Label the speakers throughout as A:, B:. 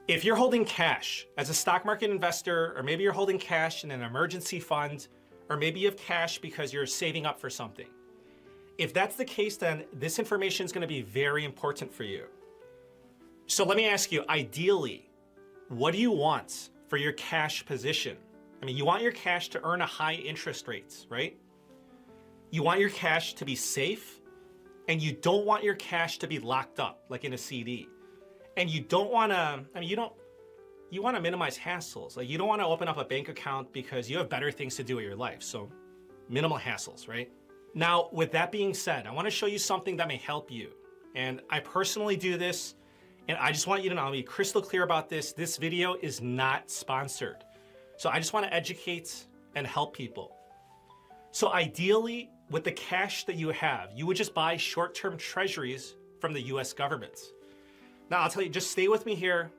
A: If you're holding cash as a stock market investor, or maybe you're holding cash in an emergency fund, or maybe you have cash because you're saving up for something. If that's the case, then this information is going to be very important for you. So let me ask you, ideally, what do you want for your cash position? I mean, you want your cash to earn a high interest rates, right? You want your cash to be safe, and you don't want your cash to be locked up like in a CD. And you don't want to, you want to minimize hassles. Like, you don't want to open up a bank account because you have better things to do with your life. So minimal hassles, right? Now, with that being said, I want to show you something that may help you. And I personally do this, and I just want you to know, I'll be crystal clear about this. This video is not sponsored. So I just want to educate and help people. So ideally, with the cash that you have, you would just buy short-term treasuries from the US government. Now, I'll tell you, just stay with me here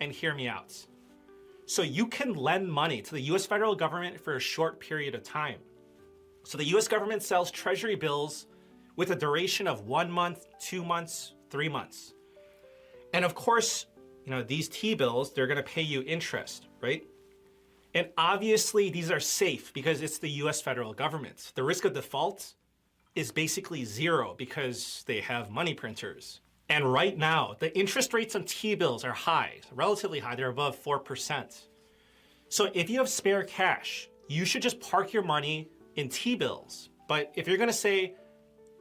A: and hear me out. So you can lend money to the US federal government for a short period of time. So the US government sells treasury bills with a duration of 1 month, 2 months, 3 months. And of course, these T-bills, they're gonna pay you interest, right? And obviously these are safe because it's the US federal government. The risk of default is basically zero because they have money printers. And right now, the interest rates on T-bills are high, relatively high, they're above 4%. So if you have spare cash, you should just park your money in T-bills. But if you're gonna say,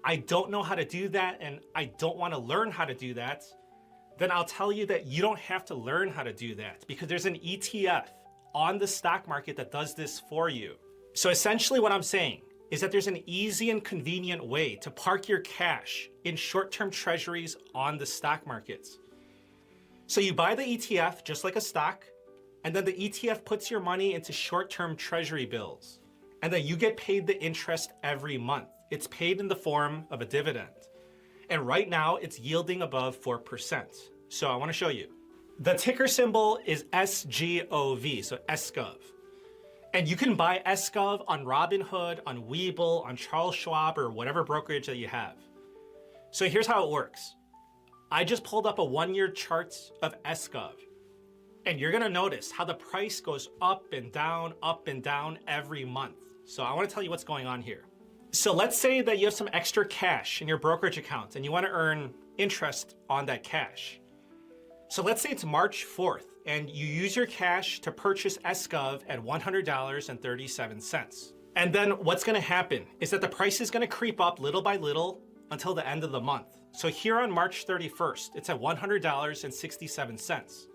A: I don't know how to do that and I don't wanna learn how to do that, then I'll tell you that you don't have to learn how to do that because there's an ETF on the stock market that does this for you. So essentially what I'm saying is that there's an easy and convenient way to park your cash in short-term treasuries on the stock markets. So you buy the ETF just like a stock, and then the ETF puts your money into short-term treasury bills. And then you get paid the interest every month. It's paid in the form of a dividend. And right now it's yielding above 4%. So I wanna show you. The ticker symbol is SGOV, so SGOV. And you can buy SGOV on Robinhood, on Webull, on Charles Schwab, or whatever brokerage that you have. So here's how it works. I just pulled up a 1-year chart of SGOV. And you're gonna notice how the price goes up and down every month. So I wanna tell you what's going on here. So let's say that you have some extra cash in your brokerage account and you wanna earn interest on that cash. So let's say it's March 4th and you use your cash to purchase SGOV at $100.37. And then what's gonna happen is that the price is gonna creep up little by little until the end of the month. So here on March 31st, it's at $100.67.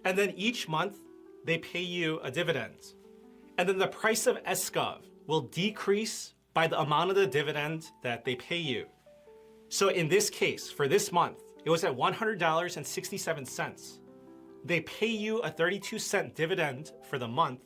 A: And then each month, they pay you a dividend. And then the price of SGOV will decrease by the amount of the dividend that they pay you. So in this case, for this month, it was at $100.67. They pay you a 32-cent dividend for the month,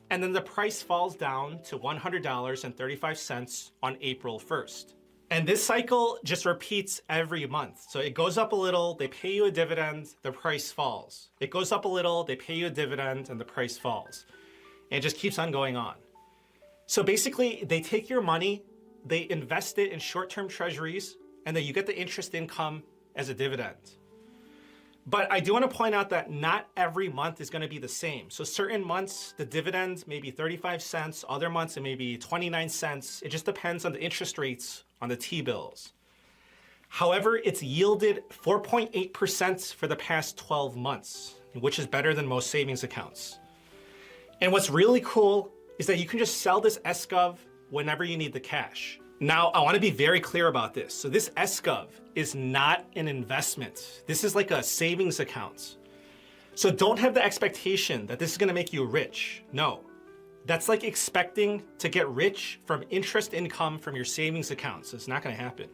A: and then the price falls down to $100.35 on April 1st. And this cycle just repeats every month. So it goes up a little, they pay you a dividend, the price falls. It goes up a little, they pay you a dividend, and the price falls. And it just keeps on going on. So basically, they take your money, they invest it in short-term treasuries, and then you get the interest income as a dividend. But I do want to point out that not every month is going to be the same. So certain months, the dividend may be 35 cents, other months it may be 29 cents. It just depends on the interest rates on the T-bills. However, it's yielded 4.8% for the past 12 months, which is better than most savings accounts. And what's really cool is that you can just sell this SGOV whenever you need the cash. Now, I want to be very clear about this. So this SGOV is not an investment. This is like a savings account. So don't have the expectation that this is going to make you rich. No, that's like expecting to get rich from interest income from your savings accounts. It's not going to happen.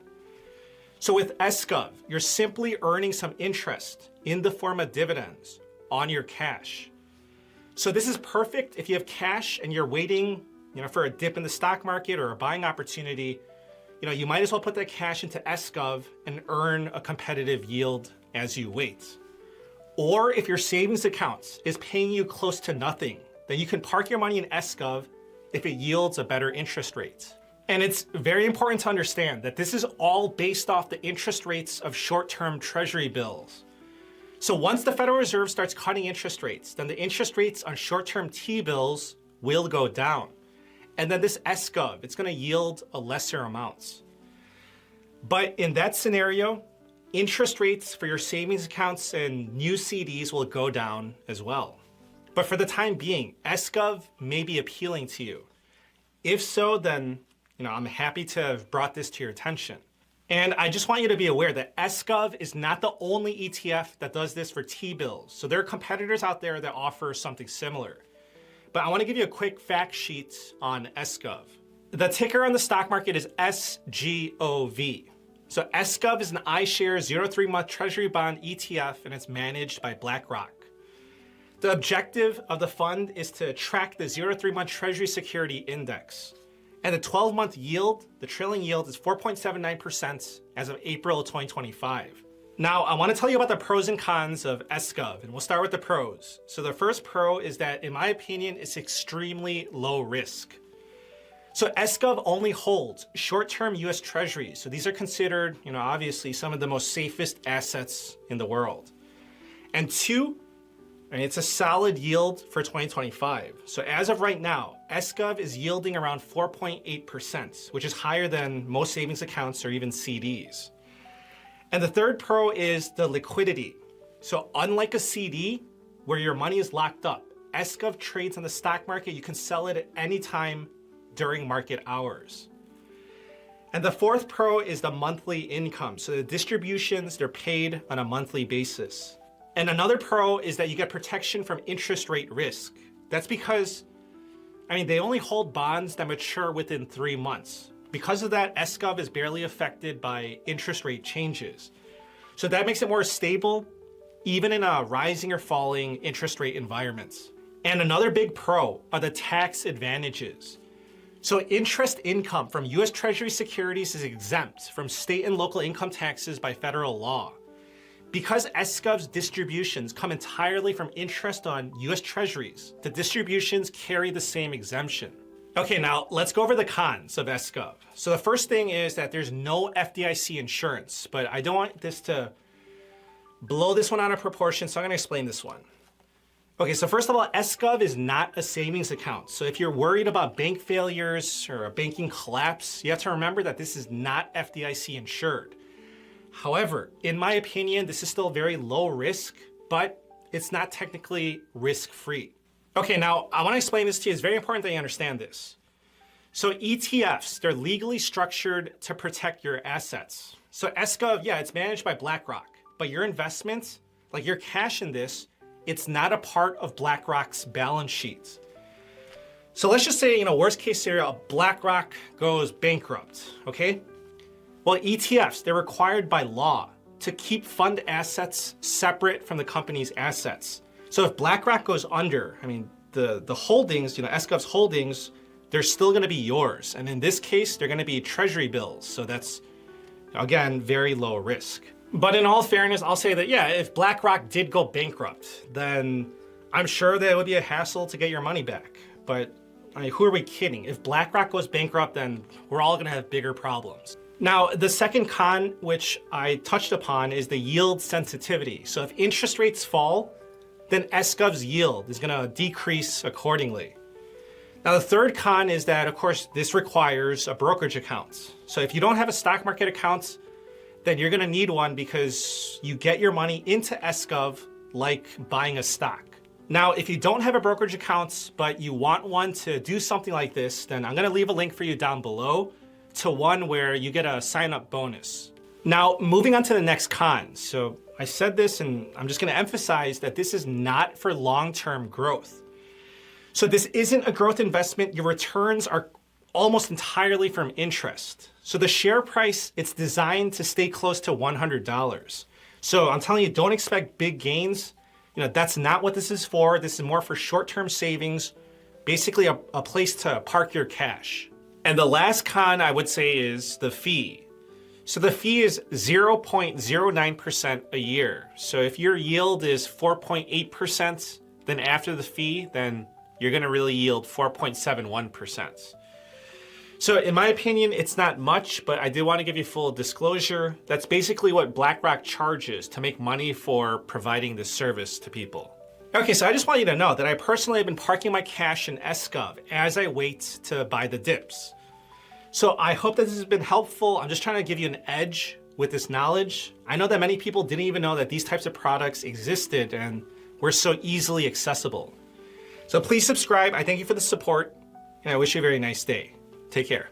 A: So with SGOV, you're simply earning some interest in the form of dividends on your cash. So this is perfect if you have cash and you're waiting for a dip in the stock market or a buying opportunity. You might as well put that cash into SGOV and earn a competitive yield as you wait. Or if your savings account is paying you close to nothing, then you can park your money in SGOV if it yields a better interest rate. And it's very important to understand that this is all based off the interest rates of short-term treasury bills. So once the Federal Reserve starts cutting interest rates, then the interest rates on short-term T-bills will go down. And then this SGov, it's going to yield a lesser amount. But in that scenario, interest rates for your savings accounts and new CDs will go down as well. But for the time being, SGov may be appealing to you. If so, then I'm happy to have brought this to your attention. And I just want you to be aware that SGov is not the only ETF that does this for T-bills. So there are competitors out there that offer something similar. But I want to give you a quick fact sheet on SGov. The ticker on the stock market is SGOV. So SGov is an iShares 0-3-month Treasury bond ETF, and it's managed by BlackRock. The objective of the fund is to track the 0-3-month Treasury Security Index. And the 12-month yield, the trailing yield, is 4.79% as of April 2025. Now, I want to tell you about the pros and cons of SGov, and we'll start with the pros. So the first pro is that, in my opinion, it's extremely low risk. So SGov only holds short-term US Treasuries. So these are considered, obviously some of the most safest assets in the world. And two, it's a solid yield for 2025. So as of right now, SGov is yielding around 4.8%, which is higher than most savings accounts or even CDs. And the third pro is the liquidity. So unlike a CD where your money is locked up, SGov trades on the stock market. You can sell it at any time during market hours. And the fourth pro is the monthly income. So the distributions, they're paid on a monthly basis. And another pro is that you get protection from interest rate risk. That's because, they only hold bonds that mature within 3 months. Because of that, SGov is barely affected by interest rate changes. So that makes it more stable, even in a rising or falling interest rate environments. And another big pro are the tax advantages. So interest income from US Treasury securities is exempt from state and local income taxes by federal law. Because SGov's distributions come entirely from interest on US Treasuries, the distributions carry the same exemption. Okay, now let's go over the cons of SGov. So the first thing is that there's no FDIC insurance, but I don't want this to blow this one out of proportion, so I'm gonna explain this one. Okay, so first of all, SGov is not a savings account. So if you're worried about bank failures or a banking collapse, you have to remember that this is not FDIC insured. However, in my opinion, this is still very low risk, but it's not technically risk-free. Okay, now I want to explain this to you. It's very important that you understand this. So ETFs, they're legally structured to protect your assets. So SGov, yeah, it's managed by BlackRock, but your investments, like your cash in this, it's not a part of BlackRock's balance sheet. So let's just say, worst case scenario, BlackRock goes bankrupt, okay? Well, ETFs, they're required by law to keep fund assets separate from the company's assets. So if BlackRock goes under, the holdings, SGov's holdings, they're still gonna be yours. And in this case, they're gonna be treasury bills. So that's, again, very low risk. But in all fairness, I'll say that, yeah, if BlackRock did go bankrupt, then I'm sure that it would be a hassle to get your money back. But who are we kidding? If BlackRock goes bankrupt, then we're all gonna have bigger problems. Now, the second con, which I touched upon, is the yield sensitivity. So if interest rates fall, then SGov's yield is gonna decrease accordingly. Now, the third con is that, of course, this requires a brokerage account. So if you don't have a stock market account, then you're gonna need one because you get your money into SGov like buying a stock. Now, if you don't have a brokerage account, but you want one to do something like this, then I'm gonna leave a link for you down below to one where you get a sign-up bonus. Now, moving on to the next con. So I said this, and I'm just gonna emphasize that this is not for long-term growth. So this isn't a growth investment. Your returns are almost entirely from interest. So the share price, it's designed to stay close to $100. So I'm telling you, don't expect big gains. That's not what this is for. This is more for short-term savings, basically a place to park your cash. And the last con I would say is the fee. So the fee is 0.09% a year. So if your yield is 4.8%, then after the fee, then you're gonna really yield 4.71%. So in my opinion, it's not much, but I did want to give you full disclosure. That's basically what BlackRock charges to make money for providing this service to people. Okay, so I just want you to know that I personally have been parking my cash in SGov as I wait to buy the dips. So I hope that this has been helpful. I'm just trying to give you an edge with this knowledge. I know that many people didn't even know that these types of products existed and were so easily accessible. So please subscribe. I thank you for the support, and I wish you a very nice day. Take care.